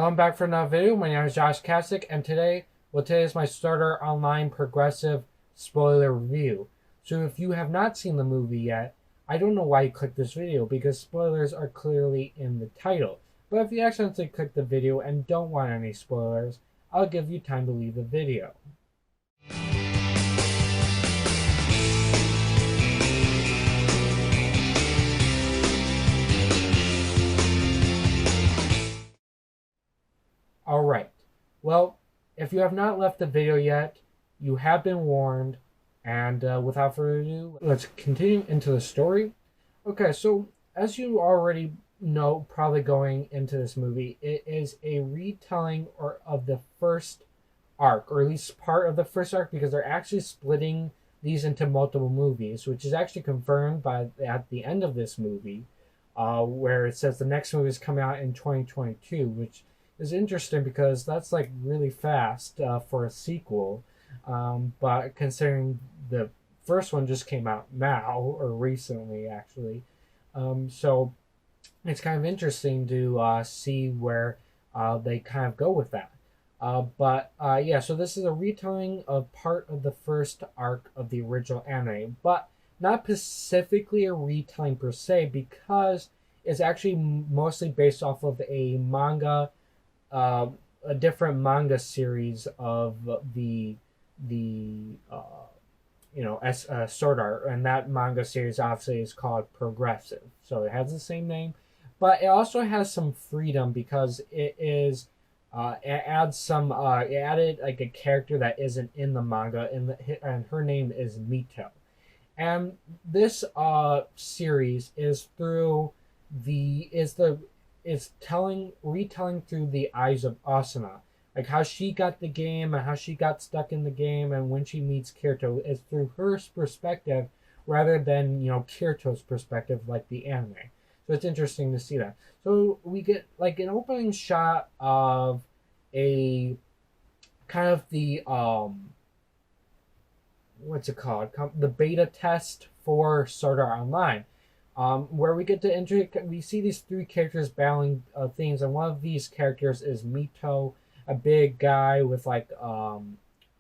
I'm back for another video. My name is Josh Kasich, and today is my Starter Online Progressive spoiler review. So if you have not seen the movie yet, I don't know why you clicked this video because spoilers are clearly in the title. But if you accidentally clicked the video and don't want any spoilers, I'll give you time to leave the video. Alright, well, if you have not left the video yet, you have been warned, and without further ado, let's continue into the story. Okay, so as you already know, probably going into this movie, it is a retelling of the first arc, or at least part of the first arc, because they're actually splitting these into multiple movies, which is actually confirmed by at the end of this movie, where it says the next movie is coming out in 2022, which is interesting because that's like really fast for a sequel. But considering the first one just came out now or recently, actually, so it's kind of interesting to see where they kind of go with that. Yeah, so this is a retelling of part of the first arc of the original anime, but not specifically a retelling per se because it's actually mostly based off of a manga, a different manga series of Sword Art, and that manga series obviously is called Progressive, so it has the same name, but it also has some freedom because it is it adds some it added like a character that isn't in the manga, and her name is Mito, and this series is through the is retelling through the eyes of Asuna. Like how she got the game and how she got stuck in the game, and when she meets Kirito is through her perspective rather than, Kirito's perspective like the anime. So it's interesting to see that. So we get like an opening shot of a kind of the what's it called? The beta test for Sword Art Online. Where we get to we see these three characters battling things, and one of these characters is Mito, a big guy with like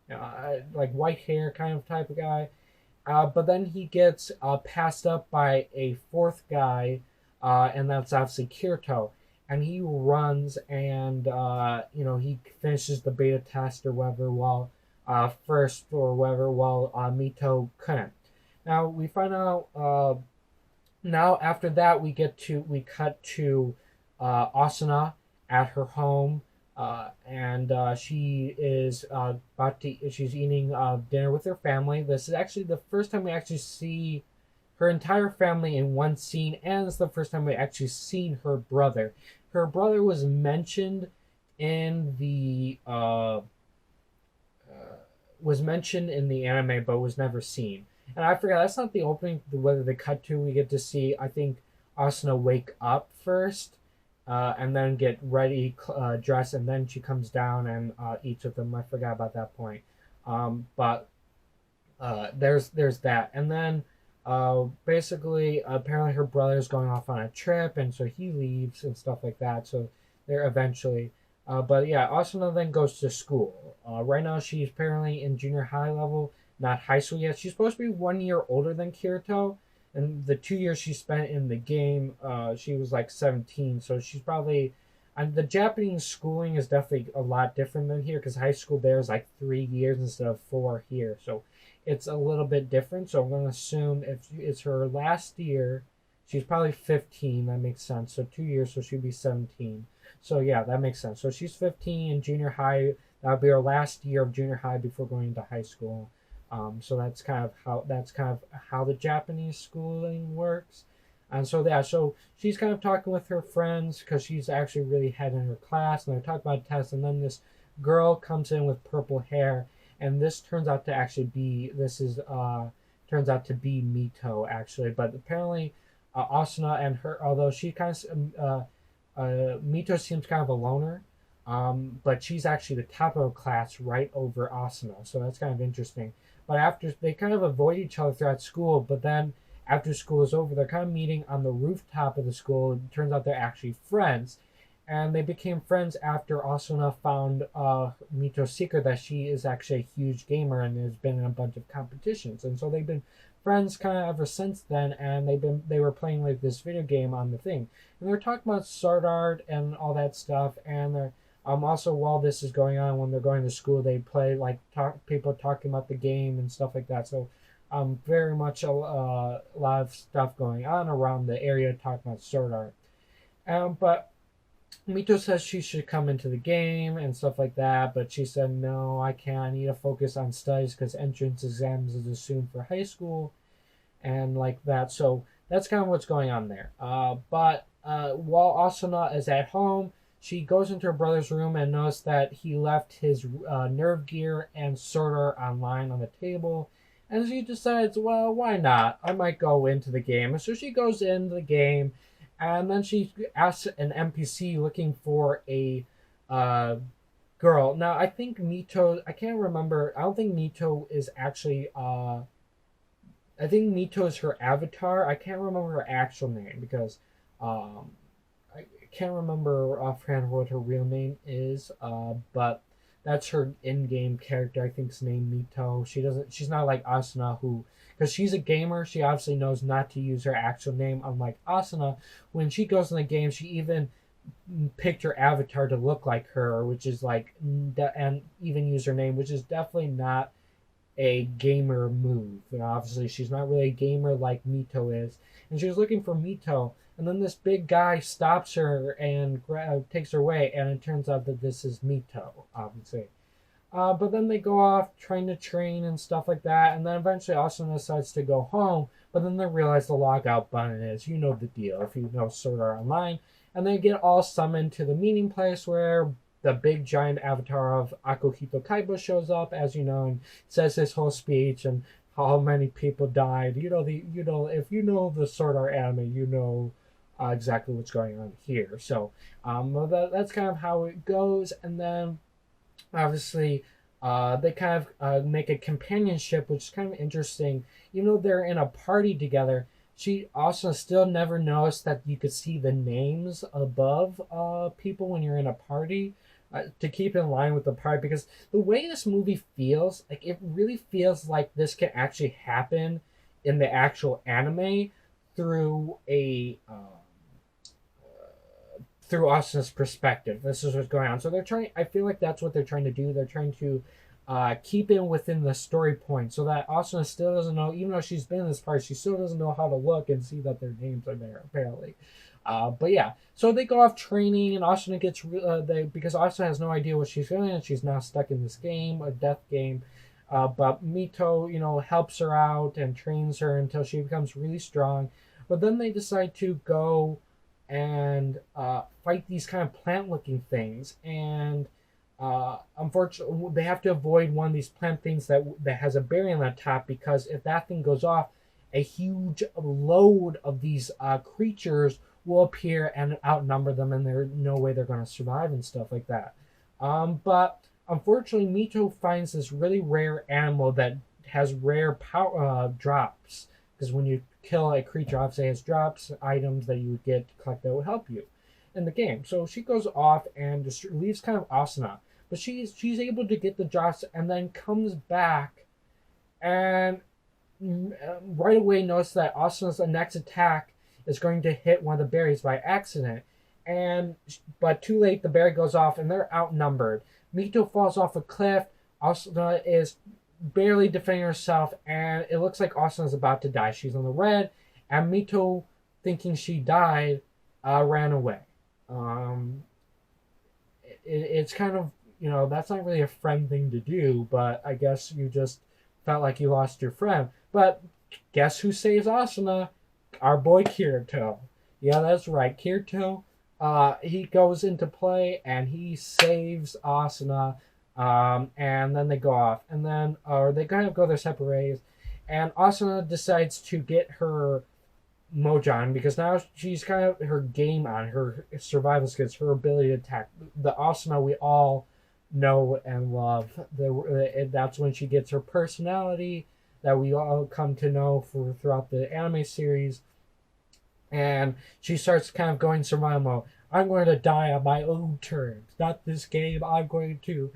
white hair kind of type of guy. But then he gets passed up by a fourth guy, and that's obviously Kirito. And he runs and he finishes the beta test or whatever while Mito couldn't. Now we find out. Now after that, we cut to Asuna at her home, and she is she's eating dinner with her family. This is actually the first time we actually see her entire family in one scene, and it's the first time we actually seen her brother. Her brother was mentioned in the anime, but was never seen. And I forgot, that's not the opening, whether they cut to. We get to see, I think, Asuna wake up first, and then get ready, dress, and then she comes down and eats with them. I forgot about that point. But there's that. And then basically, apparently her brother's going off on a trip, and so he leaves and stuff like that. So they're eventually... but yeah, Asuna then goes to school. Right now she's apparently in junior high level, not high school yet. She's supposed to be 1 year older than Kirito, and the 2 years she spent in the game, she was like 17. So she's probably, and the Japanese schooling is definitely a lot different than here because high school there is like 3 years instead of 4 here. So it's a little bit different. So I'm going to assume if it's her last year, she's probably 15. That makes sense. So 2 years, so she'd be 17. So yeah, that makes sense. So she's 15 in junior high. That'll be her last year of junior high before going into high school. So that's kind of how the Japanese schooling works. And so yeah, so she's kind of talking with her friends because she's actually really ahead in her class, and they're talking about tests. And then this girl comes in with purple hair, and this turns out to actually be Mito actually. But apparently, Asuna and her, although she kind of Mito seems kind of a loner, but she's actually the top of her class right over Asuna. So that's kind of interesting. But after they kind of avoid each other throughout school, but then after school is over, they're kind of meeting on the rooftop of the school. It turns out they're actually friends. and they became friends after Asuna found Mito's secret that she is actually a huge gamer and has been in a bunch of competitions, and so they've been friends kind of ever since then. And they were playing like this video game on the thing, and they're talking about sword art and all that stuff. And they're also, while this is going on, when they're going to school, they play like people talking about the game and stuff like that. So very much a lot of stuff going on around the area talking about sword art. But Mito says she should come into the game and stuff like that, but she said, no, I can't. I need to focus on studies because entrance exams is soon for high school and like that. So that's kind of what's going on there. But while Asuna is at home, she goes into her brother's room and notices that he left his nerve gear and sword art online on the table. And she decides, well, why not? I might go into the game. And so she goes into the game, and then she asks an NPC looking for a girl. Now, I think Mito, I can't remember. I don't think Mito is actually, I think Mito is her avatar. I can't remember her actual name because I can't remember offhand what her real name is. But that's her in-game character. I think it's named Mito. She's not like Asuna, who, because she's a gamer, she obviously knows not to use her actual name. Unlike Asuna, when she goes in the game, she even picked her avatar to look like her, which is like, and even use her name, which is definitely not a gamer move. And obviously, she's not really a gamer like Mito is. And she was looking for Mito, and then this big guy stops her and takes her away, and it turns out that this is Mito, obviously. But then they go off trying to train and stuff like that, and then eventually Asuna decides to go home, but then they realize the logout button is, you know the deal, if you know Sword Art Online, and they get all summoned to the meeting place where the big giant avatar of Akuhito Kaiba shows up, as you know, and says his whole speech and how many people died. If you know the Sword Art anime, you know exactly what's going on here. So that's kind of how it goes, and then obviously they kind of make a companionship, which is kind of interesting. Even though they're in a party together, she also still never noticed that you could see the names above people when you're in a party, to keep in line with the party, because the way this movie feels, like it really feels like this can actually happen in the actual anime through through Austin's perspective. This is what's going on. So they're trying. I feel like that's what they're trying to do. They're trying to keep it within the story point, so that Austin still doesn't know, even though she's been in this part, she still doesn't know how to look and see that their names are there apparently. But yeah, so they go off training, and Austin gets because Austin has no idea what she's doing, and she's now stuck in this game, a death game. But Mito, helps her out and trains her until she becomes really strong. But then they decide to go and fight these kind of plant-looking things, and unfortunately, they have to avoid one of these plant things that has a bearing on the top, because if that thing goes off, a huge load of these creatures will appear and outnumber them, and there's no way they're going to survive and stuff like that. But unfortunately, Mito finds this really rare animal that has rare power drops, because when you kill a creature, obviously it has drops, items that you would get to collect that will help you in the game. So she goes off and just leaves kind of Asuna, but she's able to get the drops, and then comes back and right away notice that Asuna's next attack is going to hit one of the berries by accident, but too late, the berry goes off and they're outnumbered. Mito falls off a cliff. Asuna is barely defending herself, and it looks like Asuna's about to die. She's on the red, and Mito, thinking she died, ran away. It's kind of, that's not really a friend thing to do, but I guess you just felt like you lost your friend. But guess who saves Asuna? Our boy Kirito. Yeah, that's right, Kirito. He goes into play and he saves Asuna. And then they go off, and then they kind of go their separate ways. And Asuna decides to get her Mojang, because now she's kind of her game on, her survival skills, her ability to attack. The Asuna we all know and love. That's when she gets her personality that we all come to know throughout the anime series. And she starts kind of going survival mode. I'm going to die on my own terms, not this game. I'm going to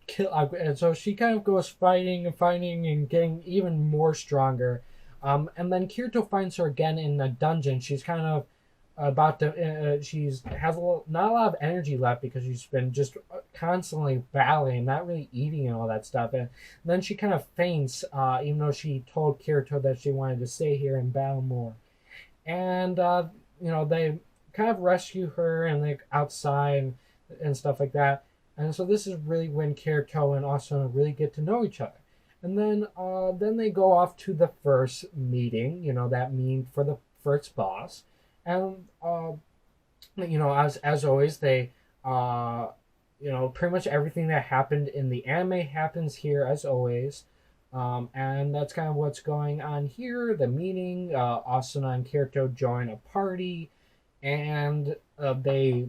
kill. And so she kind of goes fighting and fighting and getting even more stronger. And then Kirito finds her again in a dungeon. She's kind of about to. She's has not a lot of energy left because she's been just constantly battling, not really eating and all that stuff. And then she kind of faints, even though she told Kirito that she wanted to stay here and battle more. And they kind of rescue her and like outside and stuff like that. And so this is really when Kirito and Asuna really get to know each other. And then they go off to the first meeting, that meeting for the first boss. And as always, they pretty much everything that happened in the anime happens here as always. And that's kind of what's going on here. The meeting, Asuna and Kirito join a party, and they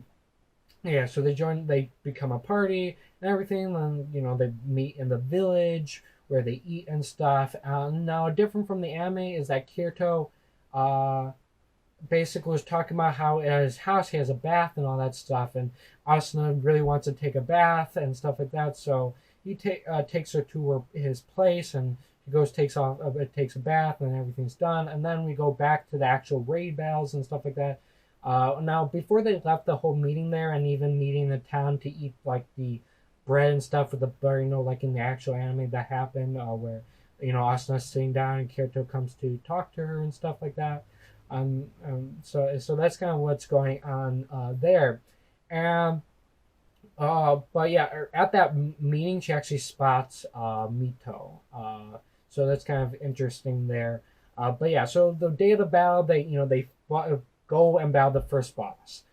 become a party and everything. And they meet in the village where they eat and stuff. Now, different from the anime is that Kirito, basically was talking about how at his house he has a bath and all that stuff, and Asuna really wants to take a bath and stuff like that. So he takes her to his place, and he takes a bath, and everything's done. And then we go back to the actual raid battles and stuff like that. Now, before they left the whole meeting there, and even meeting in the town to eat like the bread and stuff with the butter, like in the actual anime that happened, where Asuna's sitting down and Kirito comes to talk to her and stuff like that. So that's kind of what's going on there. And but yeah, at that meeting, she actually spots Mito. So that's kind of interesting there. But yeah, so the day of the battle, they go and battle the first boss.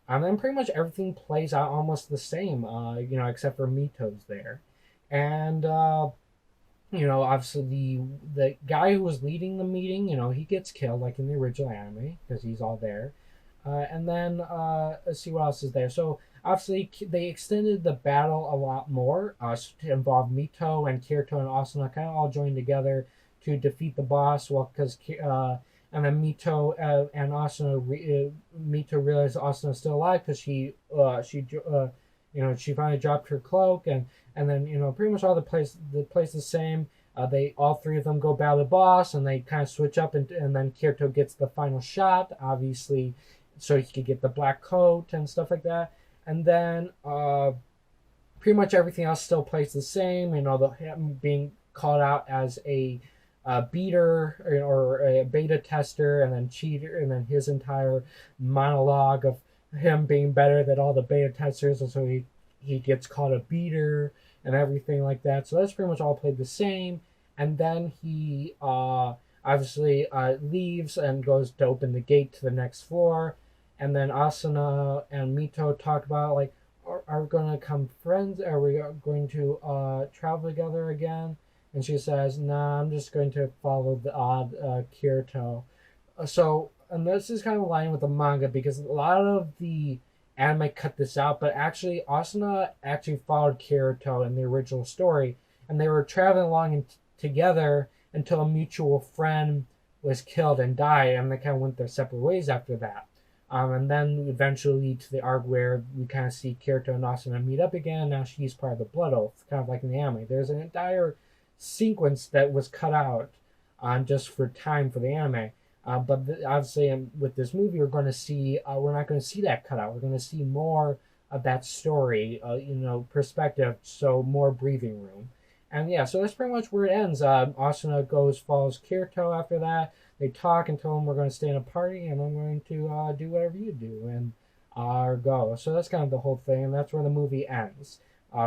And then pretty much everything plays out almost the same, except for Mito's there. And obviously the guy who was leading the meeting, he gets killed like in the original anime because he's all there. And then let's see what else is there. So obviously they extended the battle a lot more to involve Mito and Kirito and Asuna kind of all joined together to defeat the boss. Well, because and then Mito and Asuna, Mito realized Asuna's still alive because she finally dropped her cloak, and then pretty much all the place the same. They all three of them go battle the boss, and they kind of switch up, and then Kirito gets the final shot, obviously, so he could get the black coat and stuff like that. And then pretty much everything else still plays the same. Him being called out as a beater or a beta tester, and then cheater, and then his entire monologue of him being better than all the beta testers, and so he gets called a beater and everything like that. So that's pretty much all played the same. And then he obviously leaves and goes to open the gate to the next floor. And then Asuna and Mito talk about like, are we going to become friends? Are we going to travel together again? And she says, "Nah, I'm just going to follow the odd Kirito." And this is kind of aligned with the manga because a lot of the anime cut this out, but actually Asuna actually followed Kirito in the original story, and they were traveling along together until a mutual friend was killed and died, and they kind of went their separate ways after that. And then eventually to the arc where we kind of see Kirito and Asuna meet up again, and now she's part of the Blood Oath, kind of like in the anime. There's an entire sequence that was cut out just for time for the anime. Obviously, with this movie, we're going to see we're not going to see that cutout. We're going to see more of that story, perspective, so more breathing room. And yeah, so that's pretty much where it ends. Asuna follows Kirito after that. They talk and tell him we're going to stay in a party, and I'm going to do whatever you do and go. So that's kind of the whole thing, and that's where the movie ends.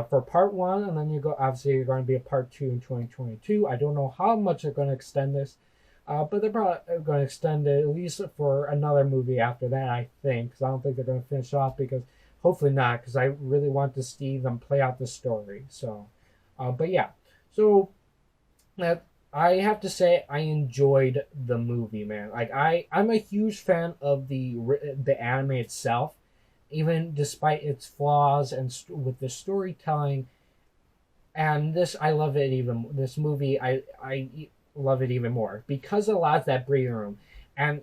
For part one, and then obviously you're going to be a part two in 2022. I don't know how much they're going to extend this. But they're probably going to extend it at least for another movie after that, I think. Because I don't think they're going to finish off, because hopefully not, because I really want to see them play out the story. So, but yeah. So, I have to say I enjoyed the movie, man. Like, I'm a huge fan of the anime itself, even despite its flaws and with the storytelling. And I love it even. This movie, I love it even more because it allows that breathing room. And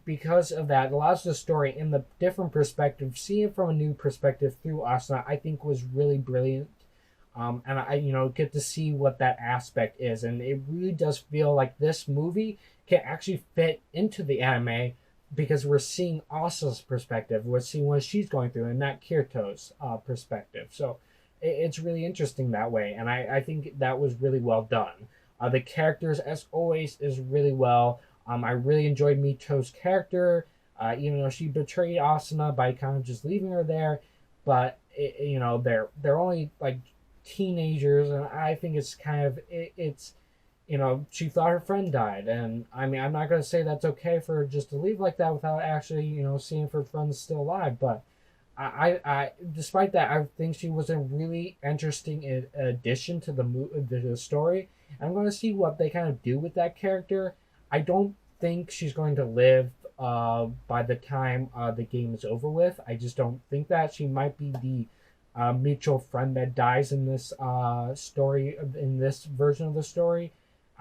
because of that, allows the story in the different perspective, seeing it from a new perspective through Asuna, I think was really brilliant. And I, get to see what that aspect is, and it really does feel like this movie can actually fit into the anime because we're seeing Asuna's perspective, we're seeing what she's going through, and not Kirito's perspective. So it's really interesting that way, and I think that was really well done. The characters, as always, is really well. I really enjoyed Mito's character, even though she betrayed Asuna by kind of just leaving her there. But they're only like teenagers, and I think it's kind of it's she thought her friend died, and I mean, I'm not going to say that's okay for her just to leave like that without actually seeing if her friend's still alive. But I despite that, I think she was a really interesting addition to the story. I'm going to see what they kind of do with that character. I don't think she's going to live by the time the game is over with. I just don't think that. She might be the mutual friend that dies in this story, in this version of the story.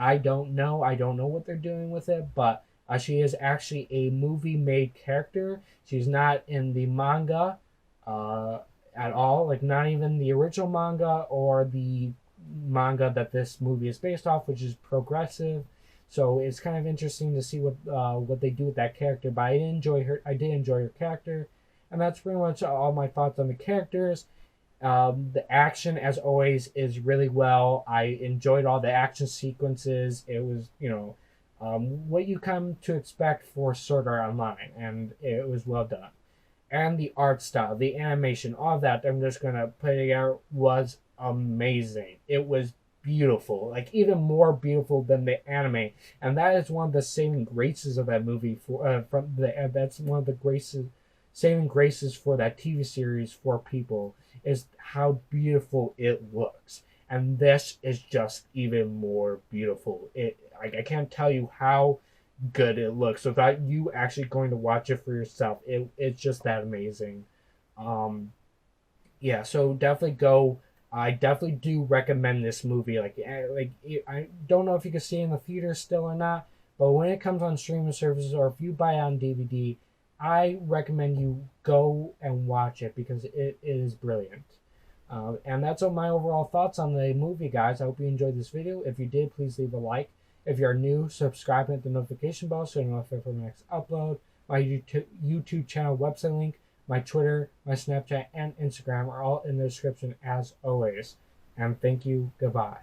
I don't know. I don't know what they're doing with it, but she is actually a movie made character. She's not in the manga at all, like not even the original manga or the manga that this movie is based off, which is progressive. So it's kind of interesting to see what they do with that character. But I did enjoy her. I did enjoy her character, and that's pretty much all my thoughts on the characters. The action, as always, is really well. I enjoyed all the action sequences. It was, what you come to expect for Sword Art Online, and it was well done. And the art style, the animation, all that, I'm just going to put it out, was amazing. It was beautiful, like even more beautiful than the anime. And that is one of the saving graces of that movie. That's one of the saving graces for that TV series for people, is how beautiful it looks. And this is just even more beautiful. I can't tell you how good it looks without you actually going to watch it for yourself. It's just that amazing. Yeah, so definitely go. I definitely do recommend this movie. I don't know if you can see it in the theater still or not, but when it comes on streaming services or if you buy it on DVD, I recommend you go and watch it because it is brilliant. And that's all my overall thoughts on the movie, guys. I hope you enjoyed this video. If you did, please leave a like. If you're new, subscribe and hit the notification bell so you know if I for the next upload. My YouTube channel website link, my Twitter, my Snapchat, and Instagram are all in the description as always. And thank you. Goodbye.